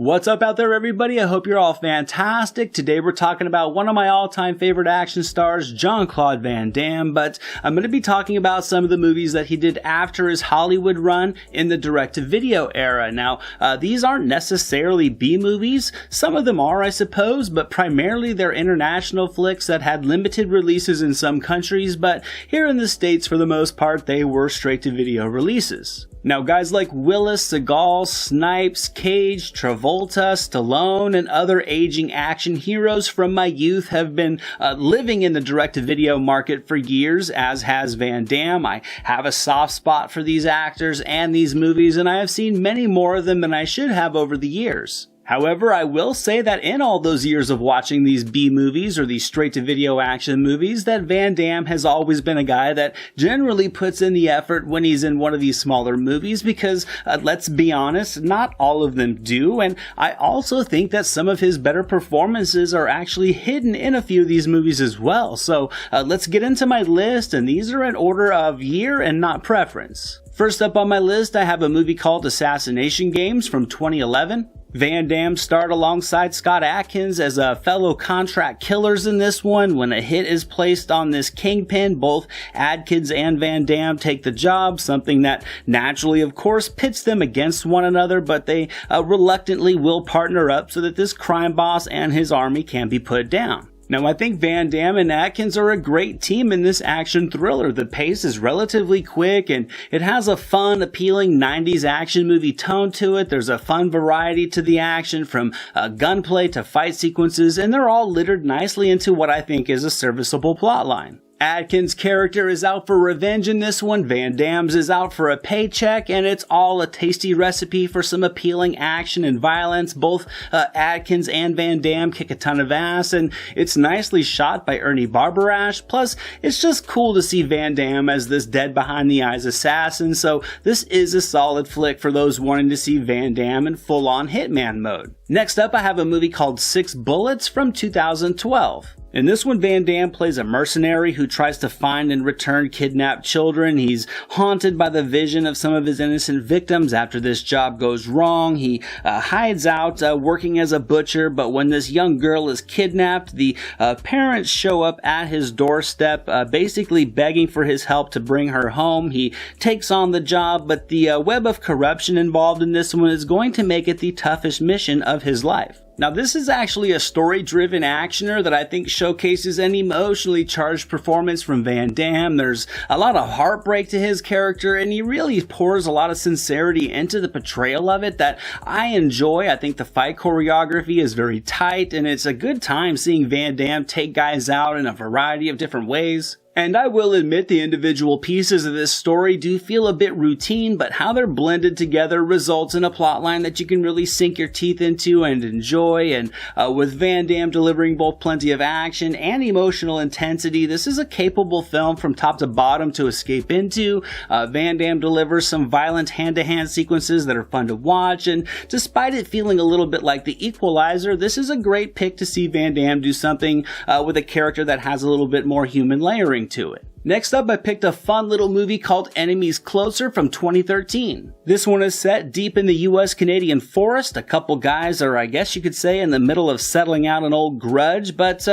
What's up out there, everybody? I hope you're all fantastic. Today we're talking about one of my all-time favorite action stars, Jean-Claude Van Damme, but I'm going to be talking about some of the movies that he did after his Hollywood run in the direct-to-video era. Now, these aren't necessarily B-movies. Some of them are, I suppose, but primarily they're international flicks that had limited releases in some countries, but here in the States, for the most part, they were straight-to-video releases. Now, guys like Willis, Seagal, Snipes, Cage, Travolta, Stallone, and other aging action heroes from my youth have been living in the direct-to-video market for years, as has Van Damme. I have a soft spot for these actors and these movies, and I have seen many more of them than I should have over the years. However, I will say that in all those years of watching these B-movies or these straight-to-video action movies, that Van Damme has always been a guy that generally puts in the effort when he's in one of these smaller movies because, let's be honest, not all of them do, and I also think that some of his better performances are actually hidden in a few of these movies as well. So let's get into my list, and these are in order of year and not preference. First up on my list, I have a movie called Assassination Games from 2011. Van Damme starred alongside Scott Adkins as a fellow contract killers in this one. When a hit is placed on this kingpin, both Adkins and Van Damme take the job, something that naturally, of course, pits them against one another, but they reluctantly will partner up so that this crime boss and his army can be put down. Now, I think Van Damme and Adkins are a great team in this action thriller. The pace is relatively quick and it has a fun, appealing 90s action movie tone to it. There's a fun variety to the action from gunplay to fight sequences, and they're all littered nicely into what I think is a serviceable plotline. Adkins' character is out for revenge in this one, Van Damme's is out for a paycheck, and it's all a tasty recipe for some appealing action and violence. Both Adkins and Van Damme kick a ton of ass, and it's nicely shot by Ernie Barbarash. Plus, it's just cool to see Van Damme as this dead-behind-the-eyes assassin, so this is a solid flick for those wanting to see Van Damme in full-on hitman mode. Next up, I have a movie called 6 Bullets from 2012. In this one, Van Damme plays a mercenary who tries to find and return kidnapped children. He's haunted by the vision of some of his innocent victims. After this job goes wrong, he hides out working as a butcher, but when this young girl is kidnapped, the parents show up at his doorstep, basically begging for his help to bring her home. He takes on the job, but the web of corruption involved in this one is going to make it the toughest mission of his life. Now, this is actually a story-driven actioner that I think showcases an emotionally charged performance from Van Damme. There's a lot of heartbreak to his character, and he really pours a lot of sincerity into the portrayal of it that I enjoy. I think the fight choreography is very tight, and it's a good time seeing Van Damme take guys out in a variety of different ways. And I will admit the individual pieces of this story do feel a bit routine, but how they're blended together results in a plotline that you can really sink your teeth into and enjoy. And with Van Damme delivering both plenty of action and emotional intensity, this is a capable film from top to bottom to escape into. Van Damme delivers some violent hand-to-hand sequences that are fun to watch, and despite it feeling a little bit like The Equalizer, this is a great pick to see Van Damme do something with a character that has a little bit more human layering to it. Next up, I picked a fun little movie called Enemies Closer from 2013. This one is set deep in the US-Canadian forest. A couple guys are, I guess you could say, in the middle of settling out an old grudge, but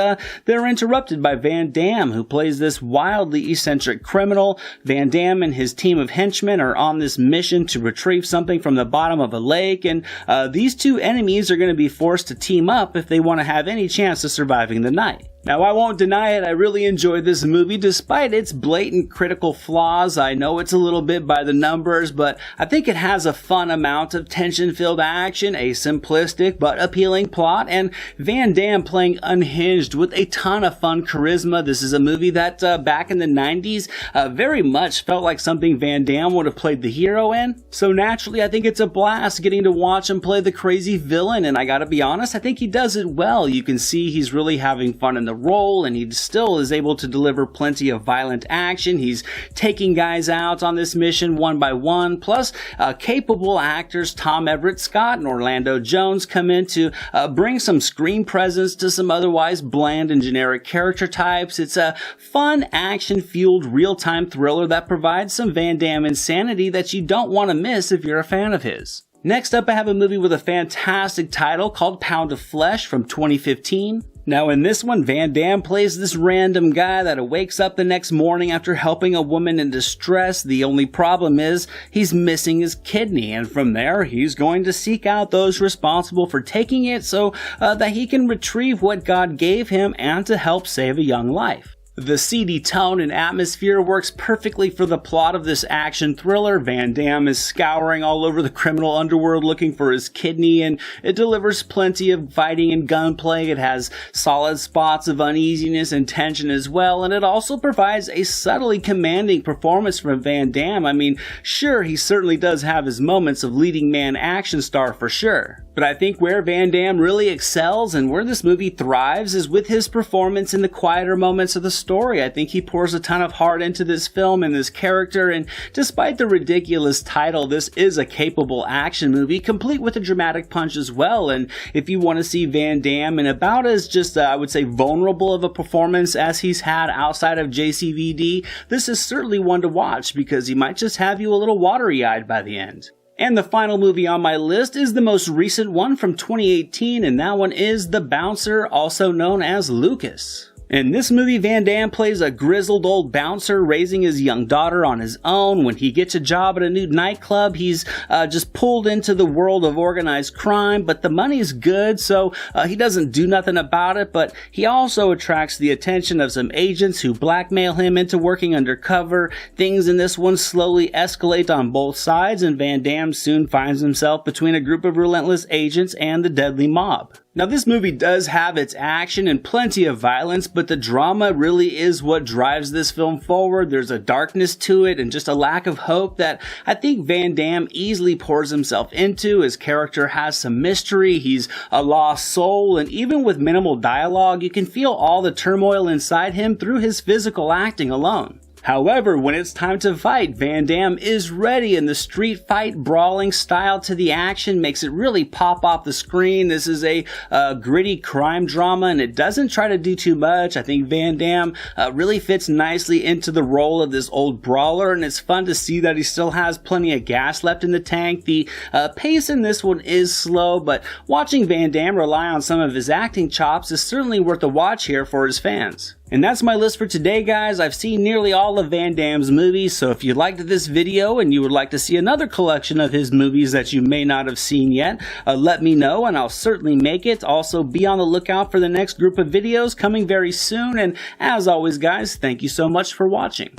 they're interrupted by Van Damme, who plays this wildly eccentric criminal. Van Damme and his team of henchmen are on this mission to retrieve something from the bottom of a lake, and these two enemies are going to be forced to team up if they want to have any chance of surviving the night. Now, I won't deny it, I really enjoyed this movie despite its blatant critical flaws. I know it's a little bit by the numbers, but I think it has a fun amount of tension-filled action, a simplistic but appealing plot, and Van Damme playing unhinged with a ton of fun charisma. This is a movie that back in the 90s very much felt like something Van Damme would have played the hero in. So naturally, I think it's a blast getting to watch him play the crazy villain, and I gotta be honest, I think he does it well. You can see he's really having fun in the role, and he still is able to deliver plenty of violent action. He's taking guys out on this mission one by one, plus capable actors Tom Everett Scott and Orlando Jones come in to bring some screen presence to some otherwise bland and generic character types. It's a fun, action-fueled, real-time thriller that provides some Van Damme insanity that you don't want to miss if you're a fan of his. Next up, I have a movie with a fantastic title called Pound of Flesh from 2015. Now in this one, Van Damme plays this random guy that wakes up the next morning after helping a woman in distress. The only problem is he's missing his kidney, and from there he's going to seek out those responsible for taking it so that he can retrieve what God gave him and to help save a young life. The seedy tone and atmosphere works perfectly for the plot of this action thriller. Van Damme is scouring all over the criminal underworld looking for his kidney, and it delivers plenty of fighting and gunplay. It has solid spots of uneasiness and tension as well, and it also provides a subtly commanding performance from Van Damme. I mean, sure, he certainly does have his moments of leading man action star for sure. But I think where Van Damme really excels and where this movie thrives is with his performance in the quieter moments of the story. I think he pours a ton of heart into this film and this character, and despite the ridiculous title, this is a capable action movie, complete with a dramatic punch as well. And if you want to see Van Damme in about as just, I would say, vulnerable of a performance as he's had outside of JCVD, this is certainly one to watch because he might just have you a little watery-eyed by the end. And the final movie on my list is the most recent one from 2018, and that one is The Bouncer, also known as Lucas. In this movie, Van Damme plays a grizzled old bouncer raising his young daughter on his own. When he gets a job at a new nightclub, he's just pulled into the world of organized crime, but the money's good, so he doesn't do nothing about it, but he also attracts the attention of some agents who blackmail him into working undercover. Things in this one slowly escalate on both sides, and Van Damme soon finds himself between a group of relentless agents and the deadly mob. Now, this movie does have its action and plenty of violence, but the drama really is what drives this film forward. There's a darkness to it and just a lack of hope that I think Van Damme easily pours himself into. His character has some mystery, he's a lost soul, and even with minimal dialogue, you can feel all the turmoil inside him through his physical acting alone. However, when it's time to fight, Van Damme is ready, and the street fight brawling style to the action makes it really pop off the screen. This is a gritty crime drama, and it doesn't try to do too much. I think Van Damme really fits nicely into the role of this old brawler, and it's fun to see that he still has plenty of gas left in the tank. The pace in this one is slow, but watching Van Damme rely on some of his acting chops is certainly worth a watch here for his fans. And that's my list for today, guys. I've seen nearly all of Van Damme's movies, so if you liked this video and you would like to see another collection of his movies that you may not have seen yet, let me know and I'll certainly make it. Also, be on the lookout for the next group of videos coming very soon, and as always, guys, thank you so much for watching.